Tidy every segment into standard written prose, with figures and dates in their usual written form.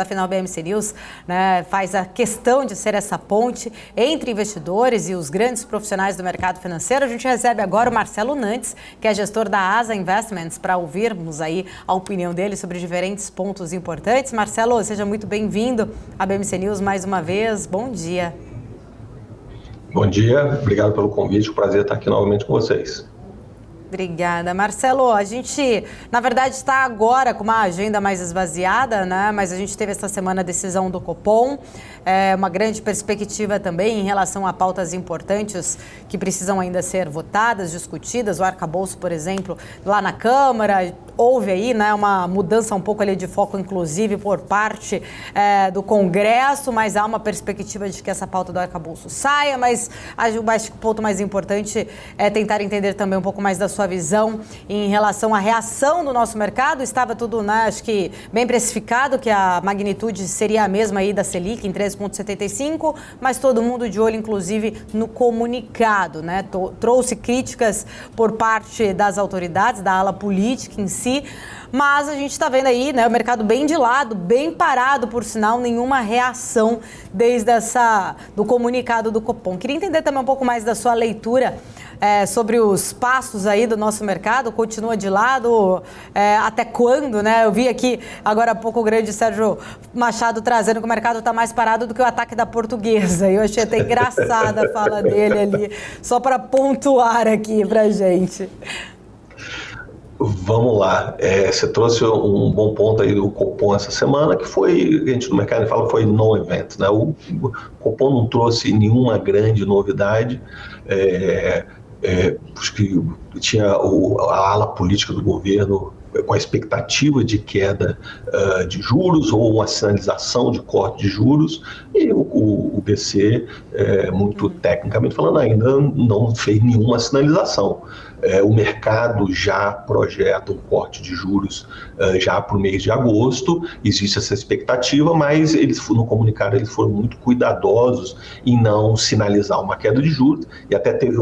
Afinal, a BMC News, né, faz a questão de ser essa ponte entre investidores e os grandes profissionais do mercado financeiro. A gente recebe agora o Marcelo Nantes, que é gestor da Asa Investments, para ouvirmos aí a opinião dele sobre diferentes pontos importantes. Marcelo, seja muito bem-vindo à BMC News mais uma vez. Bom dia. Bom dia, obrigado pelo convite. Um prazer estar aqui novamente com vocês. Obrigada. Marcelo, a gente, na verdade, está agora com uma agenda mais esvaziada, né? Mas a gente teve essa semana a decisão do Copom, uma grande perspectiva também em relação a pautas importantes que precisam ainda ser votadas, discutidas. O arcabouço, por exemplo, lá na Câmara, houve aí, né, uma mudança um pouco ali de foco, inclusive, por parte do Congresso, mas há uma perspectiva de que essa pauta do arcabouço saia, mas acho que o ponto mais importante é tentar entender também um pouco mais da sua visão em relação à reação do nosso mercado. Estava tudo, né, acho que bem precificado, que a magnitude seria a mesma aí da Selic, em 13,75, mas todo mundo de olho, inclusive, no comunicado, né? Trouxe críticas por parte das autoridades, da ala política em si, mas a gente está vendo aí, né, o mercado bem de lado, bem parado, por sinal, nenhuma reação desde do comunicado do Copom. Queria entender também um pouco mais da sua leitura sobre os passos aí do nosso mercado. Continua de lado, até quando, né? Eu vi aqui agora há pouco o grande Sérgio Machado trazendo que o mercado está mais parado do que o ataque da Portuguesa. Eu achei até engraçada a fala dele ali, só para pontuar aqui para gente. Vamos lá, você trouxe um bom ponto aí do Copom essa semana, que foi, a gente no mercado fala, foi non-event, né? O Copom não trouxe nenhuma grande novidade, acho que tinha a ala política do governo com a expectativa de queda de juros ou uma sinalização de corte de juros, e o BC, muito tecnicamente falando, ainda não fez nenhuma sinalização. O mercado já projeta um corte de juros já para o mês de agosto, existe essa expectativa, mas no comunicado eles foram muito cuidadosos em não sinalizar uma queda de juros, e até teve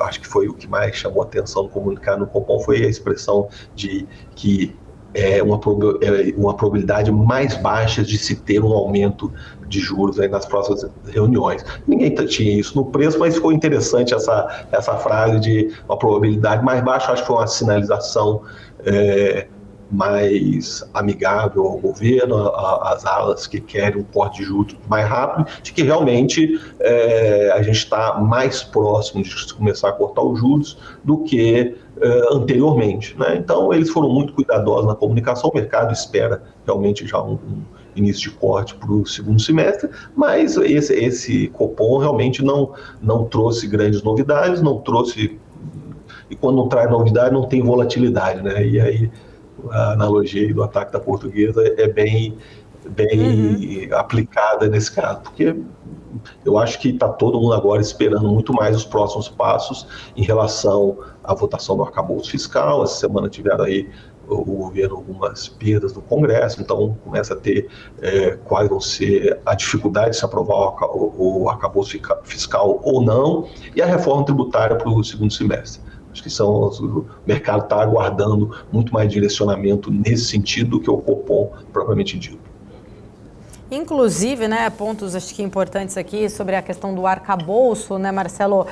acho que foi o que mais chamou a atenção no comunicado no Copom, foi a expressão de que uma probabilidade mais baixa de se ter um aumento de juros aí nas próximas reuniões. Ninguém tinha isso no preço, mas ficou interessante essa frase de uma probabilidade mais baixa. Acho que foi uma sinalização mais amigável ao governo, às alas que querem um corte de juros mais rápido, de que realmente a gente está mais próximo de começar a cortar os juros do que anteriormente, né? Então, eles foram muito cuidadosos na comunicação. O mercado espera realmente já um início de corte para o segundo semestre, mas esse Copom realmente não trouxe grandes novidades, e quando não traz novidade não tem volatilidade, né? E aí a analogia do ataque da Portuguesa é bem aplicada nesse caso, porque eu acho que está todo mundo agora esperando muito mais os próximos passos em relação à votação do arcabouço fiscal. Essa semana tiveram aí o governo algumas perdas no Congresso, então começa a ter quais vão ser a dificuldade de se aprovar o arcabouço fiscal ou não, e a reforma tributária para o segundo semestre. Acho que o mercado está aguardando muito mais direcionamento nesse sentido do que o Copom propriamente dito. Inclusive, né, pontos acho que importantes aqui sobre a questão do arcabouço, né, Marcelo,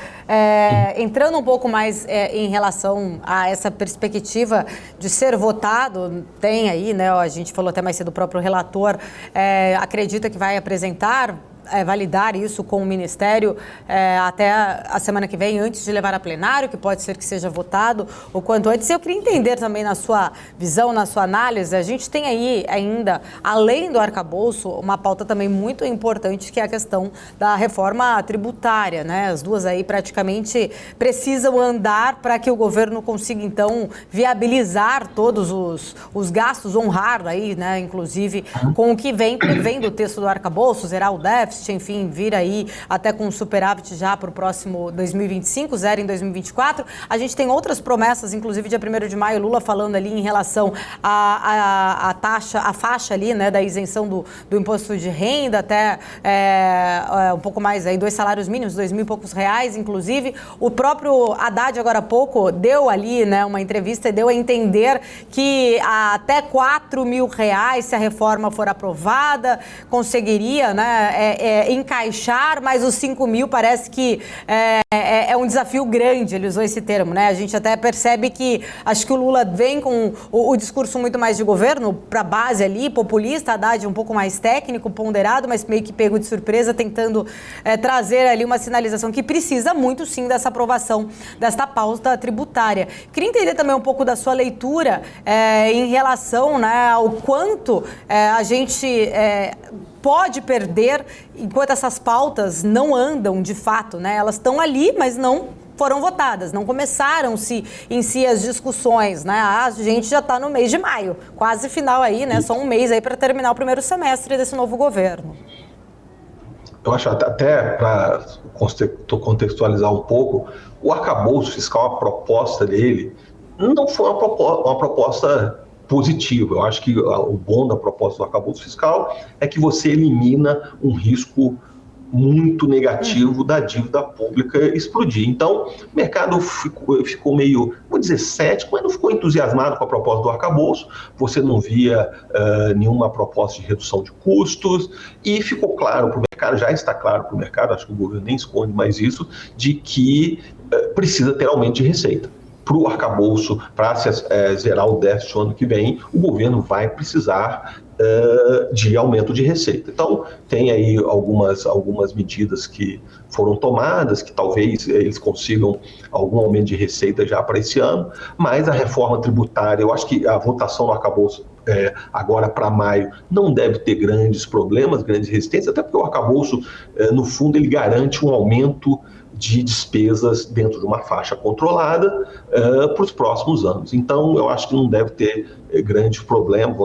entrando um pouco mais em relação a essa perspectiva de ser votado, tem aí, né, a gente falou até mais cedo, o próprio relator acredita que vai apresentar, validar isso com o Ministério até a semana que vem, antes de levar a plenário, que pode ser que seja votado o quanto antes. Eu queria entender também, na sua visão, na sua análise, a gente tem aí ainda, além do arcabouço, uma pauta também muito importante, que é a questão da reforma tributária, né? As duas aí praticamente precisam andar para que o governo consiga, então, viabilizar todos os gastos, honrar aí, né, inclusive, com o que vem prevendo o texto do arcabouço, zerar o déficit, déficit, enfim, vir aí até com um superávit já para o próximo 2025, zero em 2024. A gente tem outras promessas, inclusive dia 1º de maio, Lula falando ali em relação à taxa, a faixa ali, né, da isenção do imposto de renda, até um pouco mais aí, 2 salários mínimos, 2.000 e poucos reais, inclusive. O próprio Haddad, agora há pouco, deu ali, né, uma entrevista e deu a entender que até 4.000 reais, se a reforma for aprovada, conseguiria, né, encaixar, mas os 5.000 parece que é um desafio grande, ele usou esse termo, né? A gente até percebe que acho que o Lula vem com o discurso muito mais de governo, para a base ali, populista, Haddad um pouco mais técnico, ponderado, mas meio que pego de surpresa, tentando trazer ali uma sinalização que precisa muito, sim, dessa aprovação desta pauta tributária. Queria entender também um pouco da sua leitura em relação, né, ao quanto a gente pode perder enquanto essas pautas não andam de fato, né? Elas estão ali, mas não foram votadas, não começaram-se em si as discussões, né? A gente já está no mês de maio, quase final aí, né? Só um mês aí para terminar o primeiro semestre desse novo governo. Eu acho até para contextualizar um pouco, o arcabouço fiscal, a proposta dele, não foi uma proposta positiva. Eu acho que o bom da proposta do arcabouço fiscal é que você elimina um risco muito negativo da dívida pública explodir. Então, o mercado ficou meio, vou dizer, cético, mas não ficou entusiasmado com a proposta do arcabouço. Você não via nenhuma proposta de redução de custos e ficou claro para o mercado, já está claro para o mercado, acho que o governo nem esconde mais isso, de que precisa ter aumento de receita. Para o arcabouço, para zerar o déficit no ano que vem, o governo vai precisar de aumento de receita. Então, tem aí algumas medidas que foram tomadas, que talvez eles consigam algum aumento de receita já para esse ano, mas a reforma tributária, eu acho que a votação no arcabouço agora para maio não deve ter grandes problemas, grandes resistências, até porque o arcabouço, no fundo, ele garante um aumento de despesas dentro de uma faixa controlada para os próximos anos. Então, eu acho que não deve ter grande problema.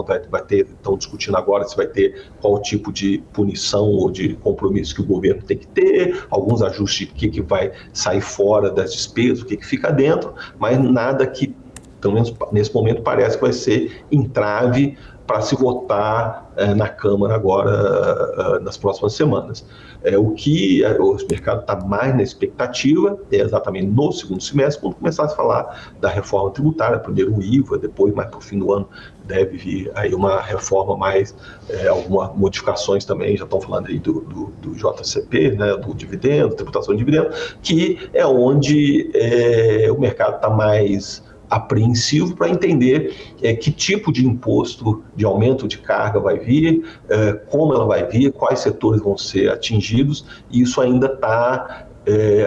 Estão discutindo agora se vai ter qual tipo de punição ou de compromisso que o governo tem que ter, alguns ajustes de que vai sair fora das despesas, o que fica dentro, mas nada que, pelo menos nesse momento, parece que vai ser entrave para se votar na Câmara agora, nas próximas semanas. O que o mercado está mais na expectativa é exatamente no segundo semestre, quando começar a se falar da reforma tributária, primeiro o IVA, depois, mais para o fim do ano, deve vir aí uma reforma mais, algumas modificações também, já estão falando aí do JCP, né, do dividendo, tributação de dividendo, que é onde o mercado está mais apreensivo para entender que tipo de imposto, de aumento de carga vai vir, como ela vai vir, quais setores vão ser atingidos, e isso ainda está...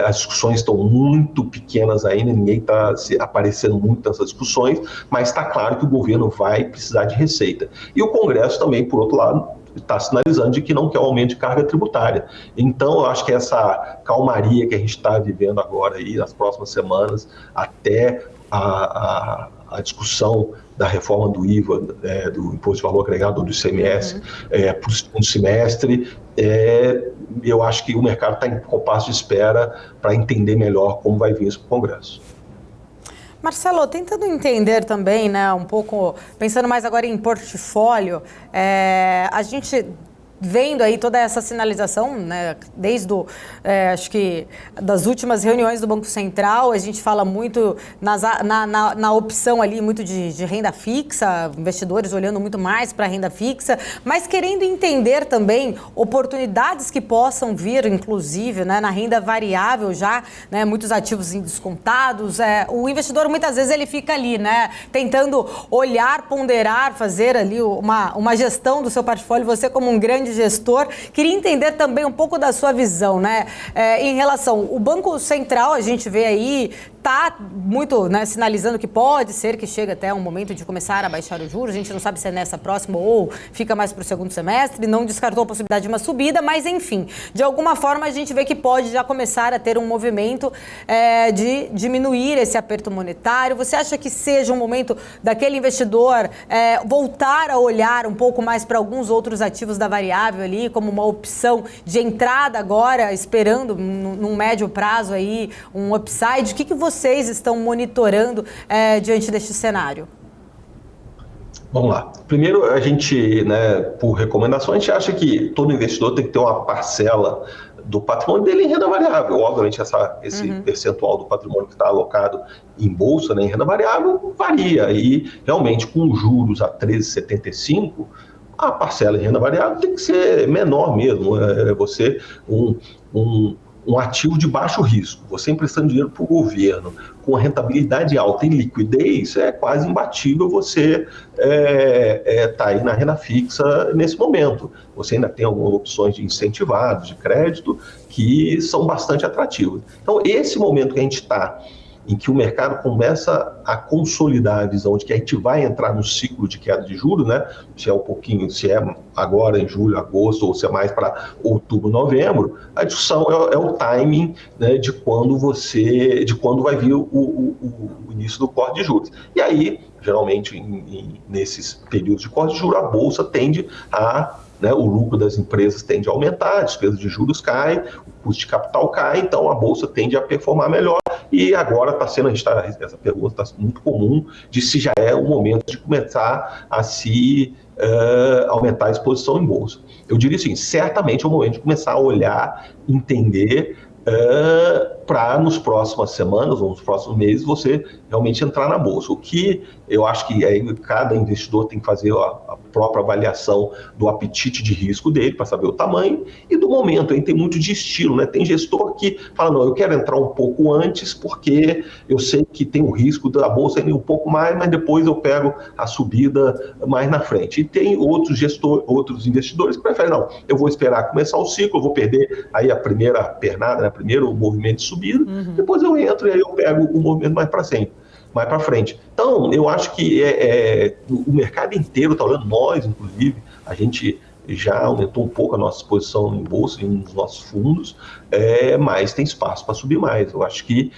as discussões estão muito pequenas ainda, ninguém está aparecendo muito nessas discussões, mas está claro que o governo vai precisar de receita. E o Congresso também, por outro lado, está sinalizando de que não quer um aumento de carga tributária. Então, eu acho que essa calmaria que a gente está vivendo agora aí, nas próximas semanas, até a discussão da reforma do IVA, do Imposto de Valor Agregado, do ICMS, para o segundo semestre, eu acho que o mercado está em compasso de espera para entender melhor como vai vir isso para o Congresso. Marcelo, tentando entender também, né, um pouco, pensando mais agora em portfólio, a gente... vendo aí toda essa sinalização, né, desde acho que das últimas reuniões do Banco Central, a gente fala muito na opção ali, muito de renda fixa, investidores olhando muito mais para a renda fixa, mas querendo entender também oportunidades que possam vir, inclusive, né, na renda variável já, né, muitos ativos descontados. O investidor muitas vezes ele fica ali, né, tentando olhar, ponderar, fazer ali uma gestão do seu portfólio, você como um grande gestor, queria entender também um pouco da sua visão, né? Em relação, o Banco Central, a gente vê aí, está muito, né, sinalizando que pode ser que chegue até um momento de começar a baixar os juros, a gente não sabe se é nessa próxima ou fica mais para o segundo semestre, não descartou a possibilidade de uma subida, mas enfim, de alguma forma a gente vê que pode já começar a ter um movimento de diminuir esse aperto monetário. Você acha que seja um momento daquele investidor voltar a olhar um pouco mais para alguns outros ativos da variável, variável ali como uma opção de entrada agora, esperando num médio prazo aí um upside? O que vocês estão monitorando diante deste cenário? Vamos lá. Primeiro, a gente, né, por recomendação, a gente acha que todo investidor tem que ter uma parcela do patrimônio dele em renda variável. Obviamente, esse percentual do patrimônio que está alocado em bolsa, né, em renda variável, varia. E, realmente, com juros a 13,75%, a parcela em renda variável tem que ser menor mesmo. Você, um ativo de baixo risco, você emprestando dinheiro para o governo, com a rentabilidade alta e liquidez, é quase imbatível você tá aí na renda fixa nesse momento. Você ainda tem algumas opções de incentivados, de crédito, que são bastante atrativas. Então, esse momento que a gente está, em que o mercado começa a consolidar a visão de que a gente vai entrar no ciclo de queda de juros, né? Se é agora em julho, agosto, ou se é mais para outubro, novembro, a discussão é o timing, né, de quando vai vir o início do corte de juros. E aí, geralmente, nesses períodos de corte de juros, a bolsa tende o lucro das empresas tende a aumentar, a despesa de juros cai, o custo de capital cai, então a bolsa tende a performar melhor. E agora essa pergunta está muito comum, de se já é o momento de começar a se aumentar a exposição em bolsa. Eu diria assim, certamente é o momento de começar a olhar, entender, para nos próximas semanas ou nos próximos meses você realmente entrar na bolsa. O que eu acho que aí cada investidor tem que fazer a própria avaliação do apetite de risco dele para saber o tamanho e do momento. Aí tem muito de estilo, né? Tem gestor que fala, não, eu quero entrar um pouco antes porque eu sei que tem o risco da bolsa ir um pouco mais, mas depois eu pego a subida mais na frente. E tem outros investidores que preferem, não, eu vou esperar começar o ciclo, eu vou perder aí a primeira pernada, né? Primeiro o movimento de subida, depois eu entro e aí eu pego o movimento mais para frente. Então, eu acho que o mercado inteiro está olhando, nós, inclusive, a gente já aumentou um pouco a nossa exposição em bolsa, em um dos nossos fundos, mas tem espaço para subir mais. Eu acho que,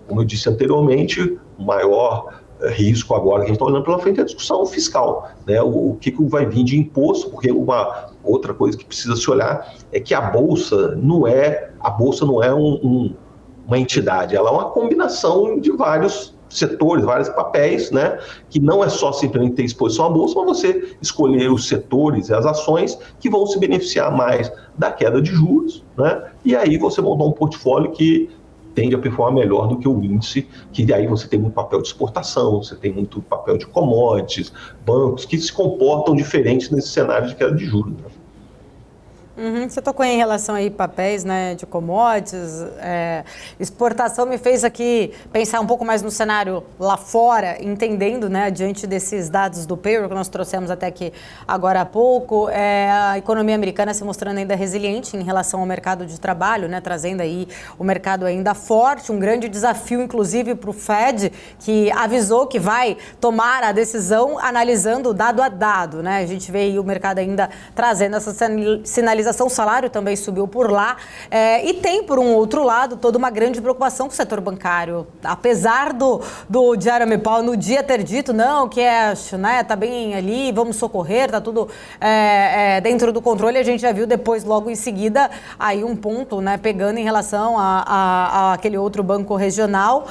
como eu disse anteriormente, o maior risco agora que a gente está olhando pela frente é a discussão fiscal, né? O que vai vir de imposto, porque uma outra coisa que precisa se olhar é que a bolsa não é uma entidade, ela é uma combinação de vários setores, vários papéis, né? Que não é só simplesmente ter exposição à bolsa, mas você escolher os setores e as ações que vão se beneficiar mais da queda de juros, né? E aí você montar um portfólio que tende a performar melhor do que o índice, que daí você tem muito papel de exportação, você tem muito papel de commodities, bancos, que se comportam diferentes nesse cenário de queda de juros, né? Você tocou em relação aí papéis, né, de commodities, exportação me fez aqui pensar um pouco mais no cenário lá fora, entendendo, né, diante desses dados do payroll que nós trouxemos até aqui agora há pouco, a economia americana se mostrando ainda resiliente em relação ao mercado de trabalho, né, trazendo aí o mercado ainda forte, um grande desafio inclusive para o Fed, que avisou que vai tomar a decisão analisando dado a dado, né, a gente vê aí o mercado ainda trazendo essa sinalização. O salário também subiu por lá e tem, por um outro lado, toda uma grande preocupação com o setor bancário. Apesar do Jeremy Powell no dia ter dito, não, que tá bem ali, vamos socorrer, tá tudo dentro do controle, a gente já viu depois, logo em seguida, aí um ponto, né, pegando em relação a aquele outro banco regional.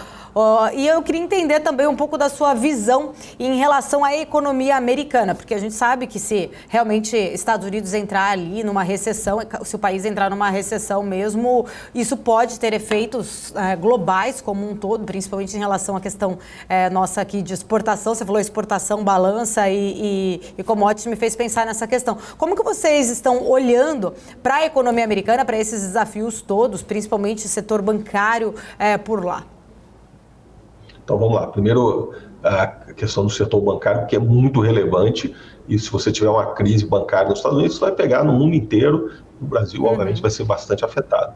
E eu queria entender também um pouco da sua visão em relação à economia americana, porque a gente sabe que se realmente Estados Unidos entrar ali numa recessão, se o país entrar numa recessão mesmo, isso pode ter efeitos globais como um todo, principalmente em relação à questão nossa aqui de exportação. Você falou exportação, balança e commodities, me fez pensar nessa questão. Como que vocês estão olhando para a economia americana, para esses desafios todos, principalmente setor bancário por lá? Então vamos lá, primeiro a questão do setor bancário, que é muito relevante, e se você tiver uma crise bancária nos Estados Unidos, isso vai pegar no mundo inteiro, o Brasil obviamente vai ser bastante afetado.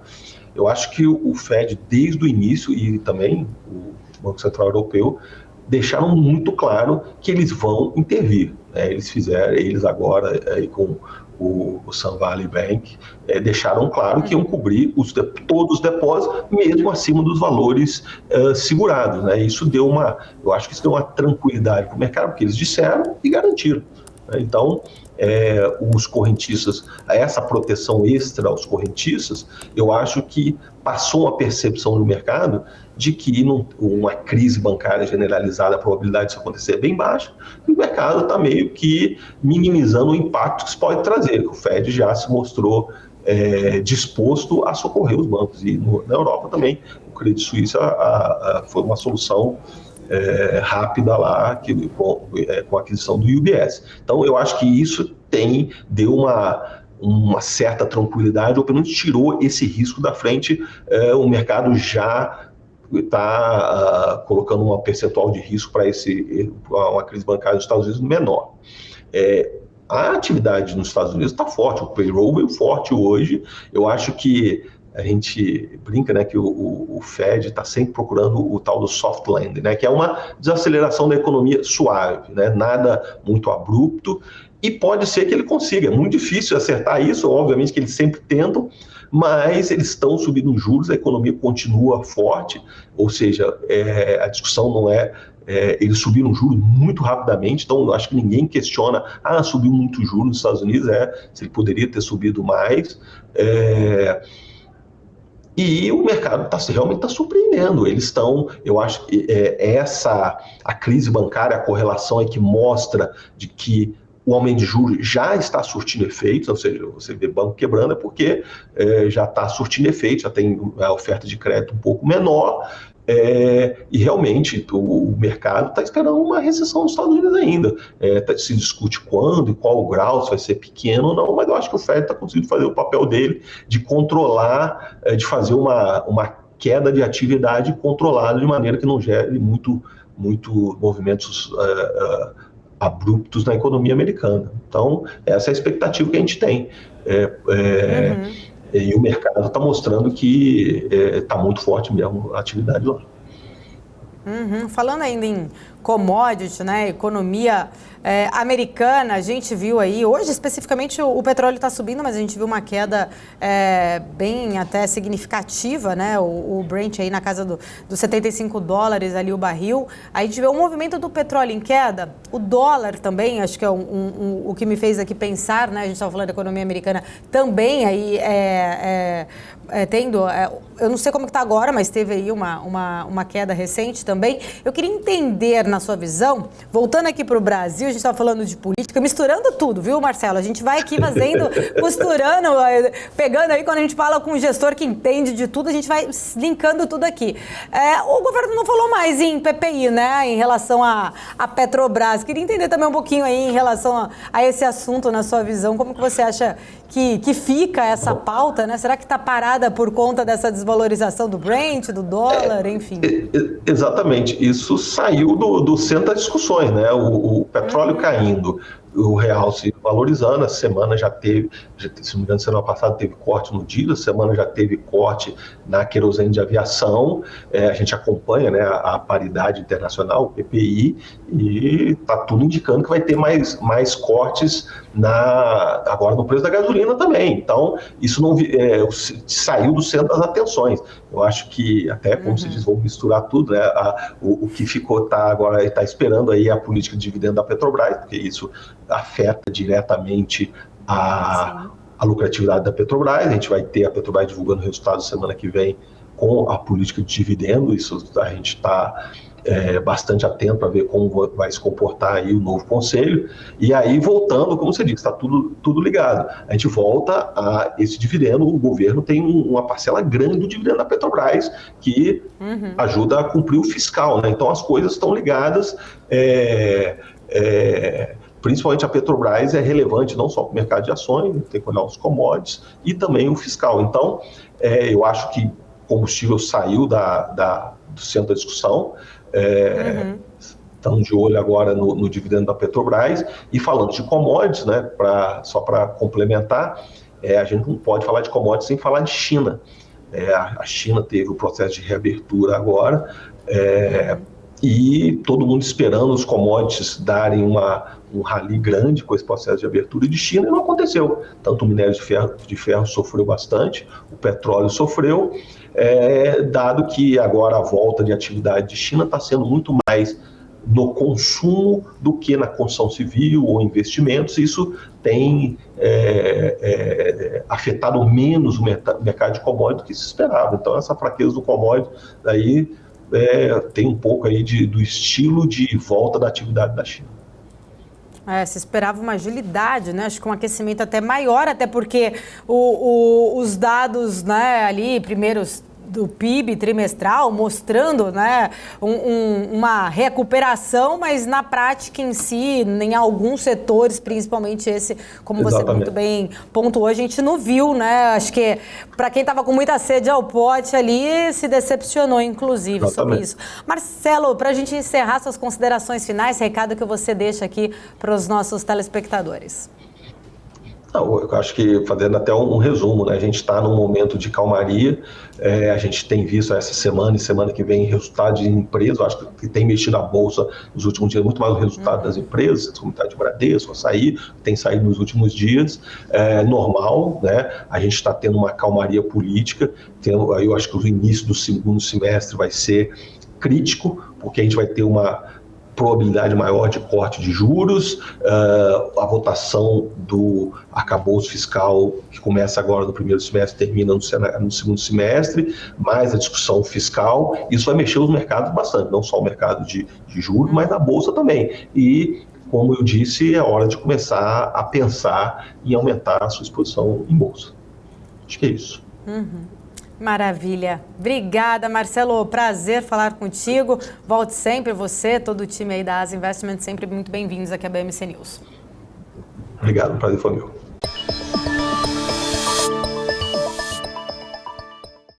Eu acho que o Fed, desde o início, e também o Banco Central Europeu, deixaram muito claro que eles vão intervir, né? Eles agora, com o Sun Valley Bank, deixaram claro que iam cobrir todos os depósitos, mesmo acima dos valores segurados, né? Eu acho que isso deu uma tranquilidade para o mercado, porque eles disseram e garantiram, né? Então, os correntistas, essa proteção extra aos correntistas, eu acho que passou uma percepção no mercado de que uma crise bancária generalizada, a probabilidade disso acontecer é bem baixa, e o mercado está meio que minimizando o impacto que isso pode trazer, que o Fed já se mostrou disposto a socorrer os bancos. E na Europa também, o Credit Suisse foi uma solução rápida lá, com a aquisição do UBS. Então, eu acho que isso deu uma certa tranquilidade, ou pelo menos tirou esse risco da frente. O mercado já está colocando uma percentual de risco para uma crise bancária dos Estados Unidos menor. A atividade nos Estados Unidos está forte, o payroll veio forte hoje. Eu acho que a gente brinca, né, que o Fed está sempre procurando o tal do soft landing, né, que é uma desaceleração da economia suave, né, nada muito abrupto, e pode ser que ele consiga. É muito difícil acertar isso, obviamente que eles sempre tentam, mas eles estão subindo os juros, a economia continua forte, ou seja, a discussão não eles subiram os juros muito rapidamente, então acho que ninguém questiona, subiu muito juros nos Estados Unidos, se ele poderia ter subido mais, e o mercado realmente está surpreendendo. Eles estão, eu acho que a crise bancária, a correlação que mostra de que o aumento de juros já está surtindo efeitos, ou seja, você vê banco quebrando porque já está surtindo efeitos, já tem a oferta de crédito um pouco menor, e realmente o mercado está esperando uma recessão nos Estados Unidos ainda. Se discute quando e qual o grau, se vai ser pequeno ou não, mas eu acho que o Fed está conseguindo fazer o papel dele de controlar, de fazer uma queda de atividade controlada de maneira que não gere muito movimentos abruptos na economia americana. Então, essa é a expectativa que a gente tem. E o mercado está mostrando que está muito forte mesmo a atividade lá. Falando ainda em commodity, né, economia americana, a gente viu aí, hoje especificamente o petróleo está subindo, mas a gente viu uma queda bem até significativa, né, o Brent aí na casa dos $75 ali o barril. A gente vê o movimento do petróleo em queda, o dólar também, acho que é o que me fez aqui pensar, né, a gente estava falando da economia americana também aí tendo, eu não sei como que está agora, mas teve aí uma queda recente também. Eu queria entender na sua visão, voltando aqui para o Brasil, a gente estava falando de política, misturando tudo, viu, Marcelo? A gente vai aqui fazendo, costurando, pegando aí, quando a gente fala com um gestor que entende de tudo, a gente vai linkando tudo aqui. O governo não falou mais em PPI, né, em relação a Petrobras. Queria entender também um pouquinho aí em relação a esse assunto, na sua visão, como que você acha que fica essa pauta, né? Será que está parada por conta dessa desvalorização do Brent, do dólar, enfim? Exatamente. Isso saiu do centro das discussões, né? O petróleo caindo, o real se valorizando. A semana já teve, se não me engano, semana passada teve corte no diesel, a semana já teve corte na querosene de aviação. A gente acompanha, né, a paridade internacional, o PPI, e está tudo indicando que vai ter mais cortes agora no preço da gasolina também. Então, isso não saiu do centro das atenções. Eu acho que, até como se diz, vamos misturar tudo, né? O que ficou agora está esperando aí a política de dividendo da Petrobras, porque isso afeta diretamente a lucratividade da Petrobras. A gente vai ter a Petrobras divulgando resultados semana que vem com a política de dividendo. Isso a gente está bastante atento para ver como vai se comportar aí o novo conselho. E aí, voltando, como você disse, está tudo ligado. A gente volta a esse dividendo, o governo tem uma parcela grande do dividendo da Petrobras que ajuda a cumprir o fiscal, né? Então, as coisas estão ligadas. Principalmente a Petrobras é relevante não só para o mercado de ações, tem que olhar os commodities e também o fiscal. Então, eu acho que combustível saiu do centro da discussão. Estamos de olho agora no dividendo da Petrobras. E falando de commodities, né, só para complementar, a gente não pode falar de commodities sem falar de China. A China teve o processo de reabertura agora, e todo mundo esperando os commodities darem um rally grande com esse processo de abertura de China, e não aconteceu. Tanto o minério de ferro sofreu bastante, o petróleo sofreu, dado que agora a volta de atividade de China está sendo muito mais no consumo do que na construção civil ou investimentos. Isso tem afetado menos o mercado de commodities do que se esperava. Então, essa fraqueza do commodity daí tem um pouco aí do estilo de volta da atividade da China. Se esperava uma agilidade, né? Acho que um aquecimento até maior, até porque os dados, né, ali, primeiros do PIB trimestral, mostrando, né, uma recuperação, mas na prática em si, em alguns setores, principalmente esse, como você muito bem pontuou, a gente não viu, né? Acho que para quem estava com muita sede ao pote ali, se decepcionou, inclusive, sobre isso. Marcelo, para a gente encerrar suas considerações finais, recado que você deixa aqui para os nossos telespectadores. Eu acho que, fazendo até um resumo, né? A gente está num momento de calmaria, a gente tem visto essa semana e semana que vem resultados de empresas. Acho que tem mexido a Bolsa nos últimos dias muito mais o resultado das empresas, como está de Bradesco, Açaí, tem saído nos últimos dias, normal, né? A gente está tendo uma calmaria política, eu acho que o início do segundo semestre vai ser crítico, porque a gente vai ter uma probabilidade maior de corte de juros, a votação do arcabouço fiscal, que começa agora no primeiro semestre, termina no segundo semestre, mais a discussão fiscal. Isso vai mexer os mercados bastante, não só o mercado de juros, mas na Bolsa também. E, como eu disse, é hora de começar a pensar em aumentar a sua exposição em Bolsa. Acho que é isso. Maravilha. Obrigada, Marcelo. Prazer falar contigo. Volte sempre, você, todo o time aí da Asa Investment, sempre muito bem-vindos aqui à BMC News. Obrigado, o prazer foi meu.